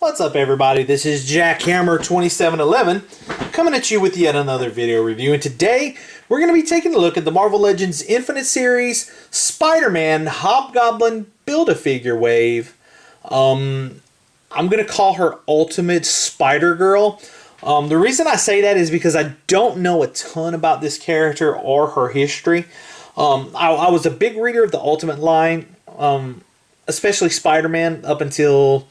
What's up, everybody? This is Jackhammer2711 coming at you with yet another video review, and today we're going to be taking a look at the Marvel Legends Infinite Series Spider-Man Hobgoblin Build-A-Figure wave. I'm going to call her Ultimate Spider-Girl. The reason I say that is because I don't know a ton about this character or her history. I was a big reader of the Ultimate line, especially Spider-Man up until...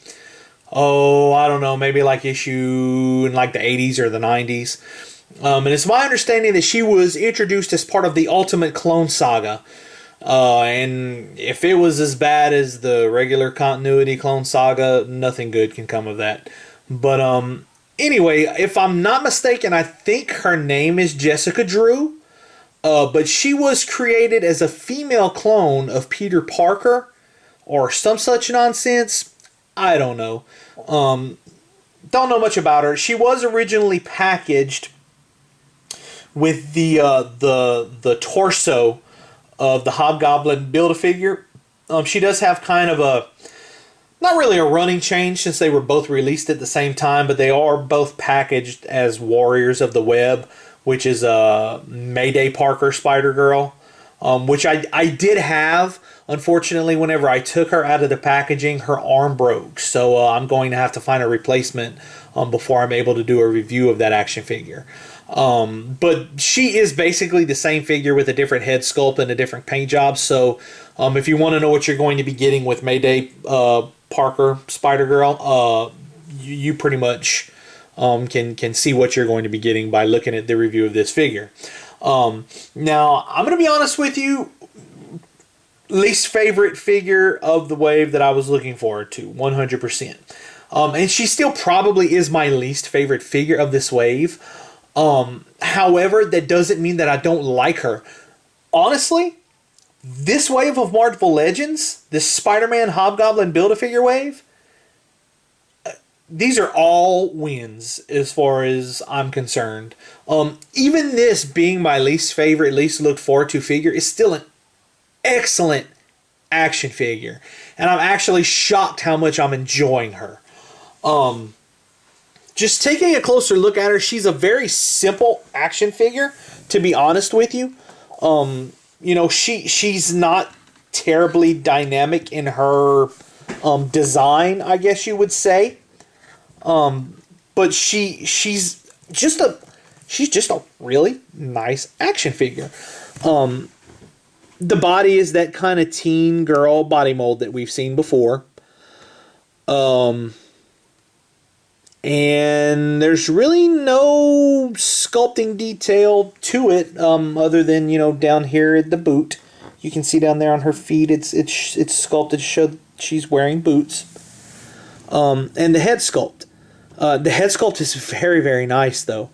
I don't know, maybe like issue in like the 80s or the 90s. And it's my understanding that she was introduced as part of the Ultimate Clone Saga. And if it was as bad as the regular continuity Clone Saga, nothing good can come of that. But anyway, if I'm not mistaken, I think her name is Jessica Drew. But she was created as a female clone of Peter Parker or some such nonsense. I don't know. Don't know much about her. She was originally packaged with the torso of the Hobgoblin Build-A-Figure. She does have kind of a, not really a running change since they were both released at the same time, but they are both packaged as Warriors of the Web, which is a Mayday Parker Spider-Girl, which I did have. Unfortunately, whenever I took her out of the packaging, her arm broke. So I'm going to have to find a replacement before I'm able to do a review of that action figure. But she is basically the same figure with a different head sculpt and a different paint job. So if you want to know what you're going to be getting with Mayday Parker Spider-Girl, you pretty much can see what you're going to be getting by looking at the review of this figure. Now, I'm going to be honest with you. Least favorite figure of the wave that I was looking forward to, 100%. And she still probably is my least favorite figure of this wave. However, that doesn't mean that I don't like her. Honestly, this wave of Marvel Legends, this Spider-Man Hobgoblin Build-A-Figure wave, these are all wins as far as I'm concerned. Even this being my least favorite, least looked forward to figure is still an excellent action figure, and I'm actually shocked how much I'm enjoying her. Just taking a closer look at her, she's a very simple action figure, to be honest with you. You know, she's not terribly dynamic in her design, I guess you would say. But she's just a really nice action figure. The body is that kind of teen girl body mold that we've seen before. And there's really no sculpting detail to it, other than, you know, down here at the boot. You can see down there on her feet, it's sculpted to show she's wearing boots. And the head sculpt. The head sculpt is very, very nice, though.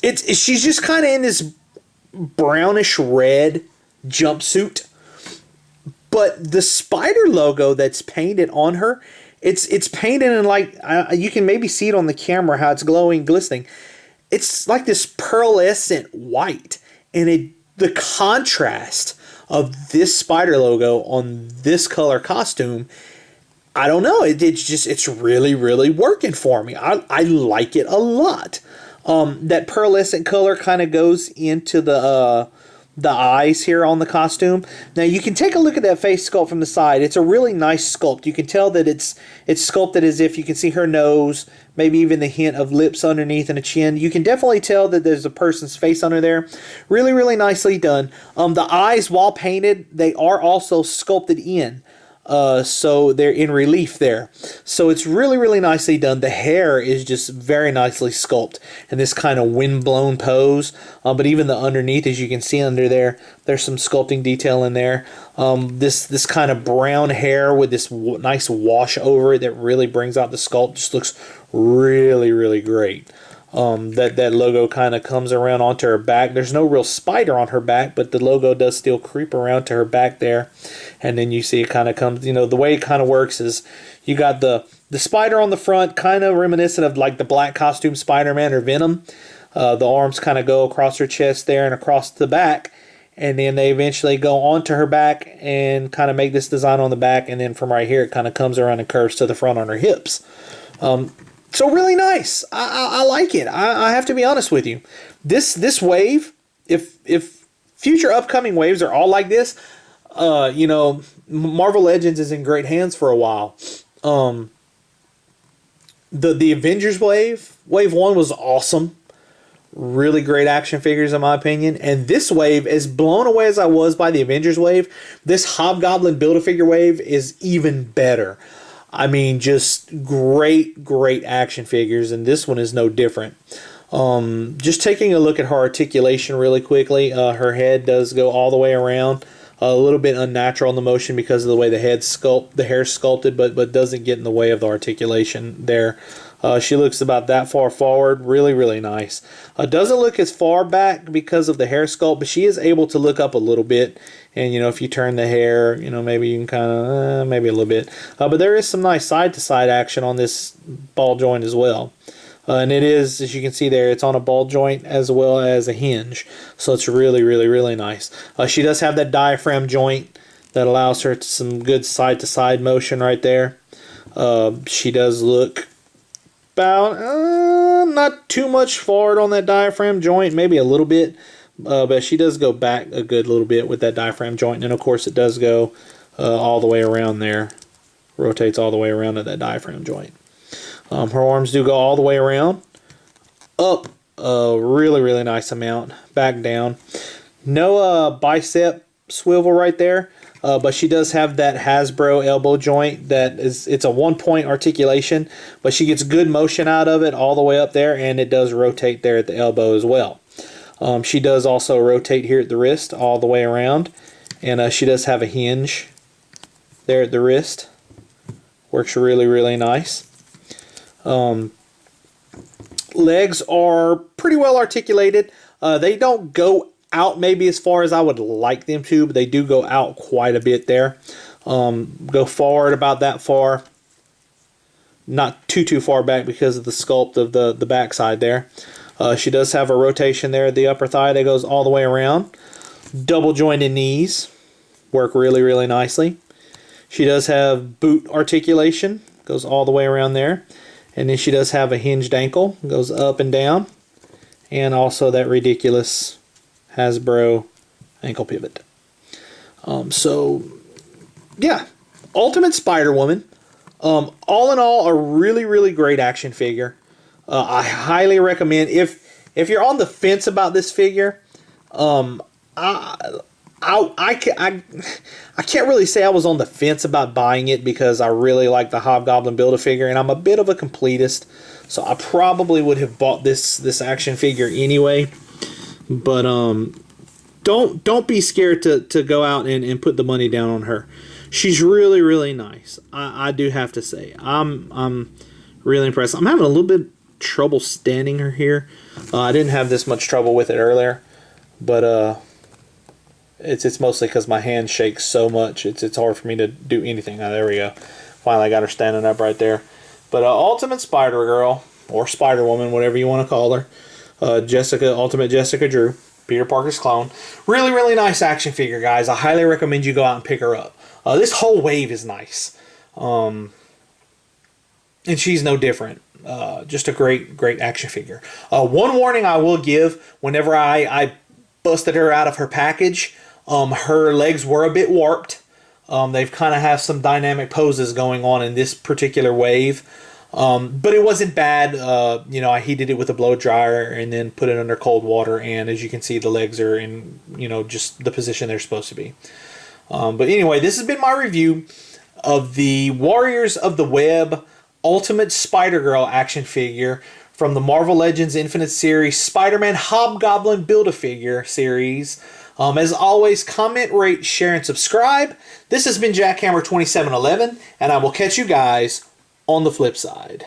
She's just kind of in this brownish red jumpsuit, but the spider logo that's painted on her, it's painted in, like, you can maybe see it on the camera how it's glowing, glistening. It's like this pearlescent white, and the contrast of this spider logo on this color costume, I don't know, it's really, really working for me. I like it a lot. That pearlescent color kind of goes into the eyes here on the costume. Now you can take a look at that face sculpt from the side. It's a really nice sculpt. You can tell that it's sculpted as if you can see her nose, maybe even the hint of lips underneath and a chin. You can definitely tell that there's a person's face under there. Really, really nicely done. The eyes, while painted, they are also sculpted in. So they're in relief there. So it's really, really nicely done. The hair is just very nicely sculpted in this kind of wind-blown pose. But even the underneath, as you can see under there, there's some sculpting detail in there. This kind of brown hair with this nice wash over it that really brings out the sculpt. Just looks really, really great. That logo kind of comes around onto her back. There's no real spider on her back, but the logo does still creep around to her back there. And then you see it kind of comes, you know, the way it kind of works is you got the spider on the front, kind of reminiscent of like the black costume Spider-Man or Venom. The arms kind of go across her chest there and across the back. and then they eventually go onto her back and kind of make this design on the back, and then from right here it kind of comes around and curves to the front on her hips. So really nice. I like it. I have to be honest with you. This wave, if future upcoming waves are all like this, you know, Marvel Legends is in great hands for a while. The Avengers wave 1 was awesome. Really great action figures in my opinion. And this wave, as blown away as I was by the Avengers wave, this Hobgoblin Build-A-Figure wave is even better. I mean, just great action figures, and this one is no different. Just taking a look at her articulation really quickly, her head does go all the way around. A little bit unnatural in the motion because of the way the hair's sculpted, but doesn't get in the way of the articulation there. She looks about that far forward. Really nice. Doesn't look as far back because of the hair sculpt, but she is able to look up a little bit. And, you know, if you turn the hair, you know, maybe you can kind of, maybe a little bit. But there is some nice side-to-side action on this ball joint as well. And it is, as you can see there, it's on a ball joint as well as a hinge. So it's really nice. She does have that diaphragm joint that allows her some good side-to-side motion right there. She does look about not too much forward on that diaphragm joint, maybe a little bit. But she does go back a good little bit with that diaphragm joint. And, of course, it does go all the way around there. Rotates all the way around to that diaphragm joint. Her arms do go all the way around, up a really nice amount, back down. No bicep swivel right there, but she does have that Hasbro elbow joint that it's a 1-point articulation, but she gets good motion out of it all the way up there, and it does rotate there at the elbow as well. She does also rotate here at the wrist all the way around, and she does have a hinge there at the wrist. Works really nice. Legs are pretty well articulated. They don't go out maybe as far as I would like them to, but they do go out quite a bit there. Go forward about that far. Not too far back because of the sculpt of the backside there. She does have a rotation there at the upper thigh that goes all the way around. Double jointed knees work really nicely. She does have boot articulation, goes all the way around there. And then she does have a hinged ankle, goes up and down, and also that ridiculous Hasbro ankle pivot. So, yeah, Ultimate Spider-Woman. All in all, a really great action figure. I highly recommend, if you're on the fence about this figure, I can't really say I was on the fence about buying it because I really like the Hobgoblin Build-A-Figure, and I'm a bit of a completist, so I probably would have bought this action figure anyway. But don't be scared to go out and put the money down on her. She's really nice. I do have to say I'm really impressed. I'm having a little bit trouble standing her here. I didn't have this much trouble with it earlier, but it's mostly because my hand shakes so much. It's hard for me to do anything. There we go. Finally got her standing up right there. But Ultimate Spider-Girl, or Spider-Woman, whatever you want to call her. Ultimate Jessica Drew, Peter Parker's clone. Really nice action figure, guys. I highly recommend you go out and pick her up. This whole wave is nice. And she's no different. Just a great action figure. One warning I will give, whenever I busted her out of her package, her legs were a bit warped. They've kind of have some dynamic poses going on in this particular wave. But it wasn't bad. You know, I heated it with a blow dryer and then put it under cold water, and as you can see, the legs are in, you know, just the position they're supposed to be. But anyway, this has been my review of the Warriors of the Web Ultimate Spider-Girl action figure from the Marvel Legends Infinite Series Spider-Man Hobgoblin Build-A-Figure series. As always, comment, rate, share, and subscribe. This has been Jackhammer 2711, and I will catch you guys on the flip side.